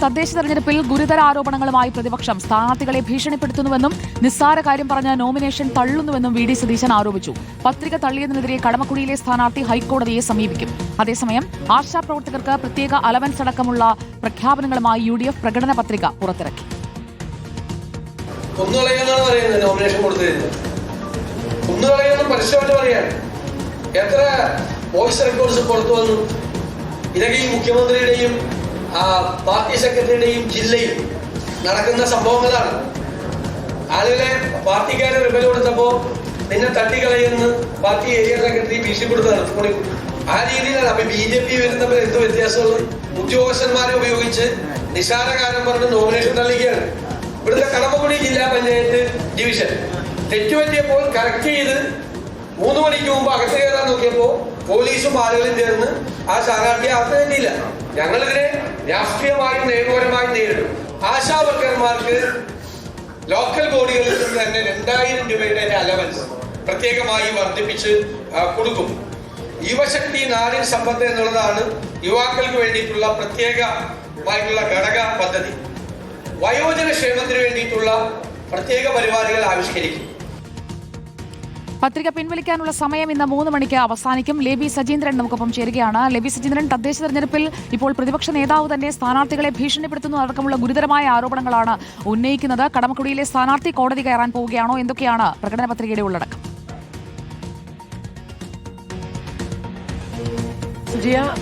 തദ്ദേശ തെരഞ്ഞെടുപ്പിൽ ഗുരുതര ആരോപണങ്ങളുമായി പ്രതിപക്ഷം സ്ഥാനാർത്ഥികളെ ഭീഷണിപ്പെടുത്തുന്നുവെന്നും നിസ്സാര കാര്യം പറഞ്ഞ നോമിനേഷൻ തള്ളുന്നുവെന്നും വി ഡി സതീശൻ ആരോപിച്ചു. പത്രിക തള്ളിയതിനെതിരെ കടമക്കുടിയിലെ സ്ഥാനാർത്ഥി ഹൈക്കോടതിയെ സമീപിക്കും. അതേസമയം ആശാപ്രവർത്തകർക്ക് പ്രത്യേക അലവൻസ് അടക്കമുള്ള പ്രഖ്യാപനങ്ങളുമായി UDF പ്രകടന പത്രിക പുറത്തിറക്കി. എത്ര വോയിസ് റെക്കോർഡ്സ് പുറത്തു വന്നു? ഇതൊക്കെ ഈ മുഖ്യമന്ത്രിയുടെയും പാർട്ടി സെക്രട്ടറിയുടെയും ജില്ലയിൽ നടക്കുന്ന സംഭവങ്ങളാണ്. ആളുകളെ പാർട്ടിക്കാരെ റിബൽ കൊടുത്തപ്പോ നിന്നെ തട്ടിക്കളയെന്ന് പാർട്ടി ഏരിയ സെക്രട്ടറി ഭീഷണിപ്പെടുത്തുകയാണ്. ആ രീതിയിലാണ്. അപ്പൊ BJP വരുന്നപ്പോൾ എന്ത് വ്യത്യാസമുള്ളത്? ഉദ്യോഗസ്ഥന്മാരെ ഉപയോഗിച്ച് നിസ്സാരകാരം പറഞ്ഞ് നോമിനേഷൻ തള്ളിക്കുകയാണ്. ഇവിടുത്തെ കടമക്കുടി ജില്ലാ പഞ്ചായത്ത് ഡിവിഷൻ തെറ്റുപറ്റിയപ്പോൾ കറക്റ്റ് ചെയ്ത് 3 മണിക്ക് മുമ്പ് അകത്ത് കയറാൻ നോക്കിയപ്പോ പോലീസും ആളുകളും ചേർന്ന് ആ സ്ഥാനാർത്ഥിയെ അകത്ത് കയറ്റിയില്ല. ഞങ്ങളിതിനെ രാഷ്ട്രീയമായും നിയമപരമായും നേരിടും. ആശാവർക്കർമാർക്ക് ലോക്കൽ ബോഡികളിൽ നിന്ന് തന്നെ 2000 രൂപയുടെ അലവൻസ് പ്രത്യേകമായി വർദ്ധിപ്പിച്ച് കൊടുക്കും. യുവശക്തി നാടിൻ സമ്പത്ത് എന്നുള്ളതാണ് യുവാക്കൾക്ക് വേണ്ടിയിട്ടുള്ള പ്രത്യേകമായിട്ടുള്ള ഘടക പദ്ധതി. വയോജന ക്ഷേമത്തിന് വേണ്ടിയിട്ടുള്ള പ്രത്യേക പരിപാടികൾ ആവിഷ്കരിക്കും. പത്രിക പിൻവലിക്കാനുള്ള സമയം ഇന്ന് 3 മണിക്ക് അവസാനിക്കും. ലേബി സജീന്ദ്രൻ നമുക്കൊപ്പം ചേരുകയാണ്. ലേബി സജീന്ദ്രൻ, തദ്ദേശ തെരഞ്ഞെടുപ്പിൽ ഇപ്പോൾ പ്രതിപക്ഷ നേതാവ് തന്നെ സ്ഥാനാർത്ഥികളെ ഭീഷണിപ്പെടുത്തുന്നു അടക്കമുള്ള ഗുരുതരമായ ആരോപണങ്ങളാണ് ഉന്നയിക്കുന്നത്. കടമക്കുടിയിലെ സ്ഥാനാർത്ഥി കോടതി കയറാൻ പോവുകയാണോ? എന്തൊക്കെയാണ് പ്രകടന പത്രികയുടെ ഉള്ളടക്കം?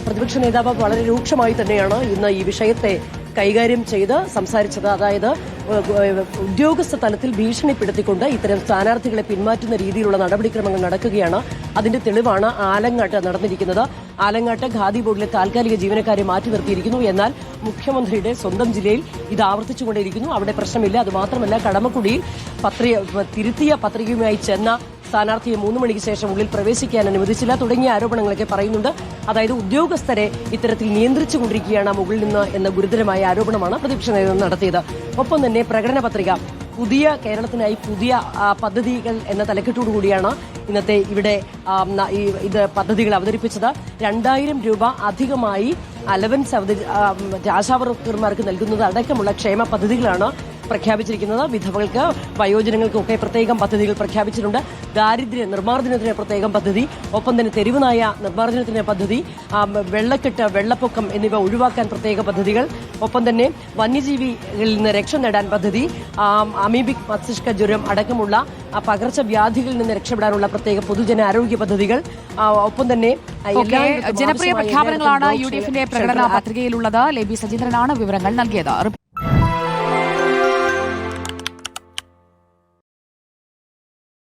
പ്രതിപക്ഷ നേതാവ് വളരെ രൂക്ഷമായി തന്നെയാണ് ഇന്ന് ഈ വിഷയത്തെ കൈകാര്യം ചെയ്ത് സംസാരിച്ചത്. അതായത് ഉദ്യോഗസ്ഥ തലത്തിൽ ഭീഷണിപ്പെടുത്തിക്കൊണ്ട് ഇത്തരം സ്ഥാനാർത്ഥികളെ പിന്മാറ്റുന്ന രീതിയിലുള്ള നടപടിക്രമങ്ങൾ നടക്കുകയാണ്. അതിന്റെ തെളിവാണ് ആലങ്ങാട്ട് നടന്നിരിക്കുന്നത്. ആലങ്ങാട്ട് ഖാദി ബോർഡിലെ താൽക്കാലിക ജീവനക്കാരെ മാറ്റി നിർത്തിയിരിക്കുന്നു. എന്നാൽ മുഖ്യമന്ത്രിയുടെ സ്വന്തം ജില്ലയിൽ ഇത് ആവർത്തിച്ചുകൊണ്ടിരിക്കുന്നു. അവിടെ പ്രശ്നമില്ല. അതുമാത്രമല്ല, കടമക്കുടിയിൽ തിരുത്തിയ പത്രികയുമായി ചെന്ന സ്ഥാനാർത്ഥിയെ 3 മണിക്ക് ശേഷം ഉള്ളിൽ പ്രവേശിക്കാൻ അനുവദിച്ചില്ല തുടങ്ങിയ ആരോപണങ്ങളൊക്കെ പറയുന്നുണ്ട്. അതായത് ഉദ്യോഗസ്ഥരെ ഇത്തരത്തിൽ നിയന്ത്രിച്ചുകൊണ്ടിരിക്കുകയാണ് മുകളിൽ നിന്ന് എന്ന ഗുരുതരമായ ആരോപണമാണ് പ്രതിപക്ഷ നേതൃത്വം നടത്തിയത്. ഒപ്പം തന്നെ പ്രകടന പത്രിക പുതിയ കേരളത്തിനായി പുതിയ പദ്ധതികൾ എന്ന തലക്കെട്ടോടുകൂടിയാണ് ഇന്നത്തെ ഇവിടെ ഇത് പദ്ധതികൾ അവതരിപ്പിച്ചത്. 2000 രൂപ അധികമായി അലവൻസ് ആശാവർക്കർമാർക്ക് നൽകുന്നത് അടക്കമുള്ള ക്ഷേമ പദ്ധതികളാണ് പ്രഖ്യാപിച്ചിരിക്കുന്നത്. വിധവകൾക്ക്, വയോജനങ്ങൾക്കും ഒക്കെ പ്രത്യേകം പദ്ധതികൾ പ്രഖ്യാപിച്ചിട്ടുണ്ട്. ദാരിദ്ര്യ നിർമ്മാർജ്ജനത്തിന് പ്രത്യേകം പദ്ധതി, ഒപ്പം തന്നെ തെരുവുനായ നിർമ്മാർജ്ജനത്തിന് പദ്ധതി, വെള്ളക്കെട്ട്, വെള്ളപ്പൊക്കം എന്നിവ ഒഴിവാക്കാൻ പ്രത്യേക പദ്ധതികൾ, ഒപ്പം തന്നെ വന്യജീവികളിൽ നിന്ന് രക്ഷ നേടാൻ പദ്ധതി, അമീബിക് മസ്തിഷ്ക ജ്വരം അടക്കമുള്ള പകർച്ചവ്യാധികളിൽ നിന്ന് രക്ഷപ്പെടാനുള്ള പ്രത്യേക പൊതുജനാരോഗ്യ പദ്ധതികൾ, ഒപ്പം തന്നെ ജനപ്രിയ പ്രഖ്യാപനങ്ങളാണ് UDFന്റെ പ്രകടന പത്രികയിലുള്ളത്. ലേബി സജീന്ദ്രനാണ് വിവരങ്ങൾ നൽകിയത്.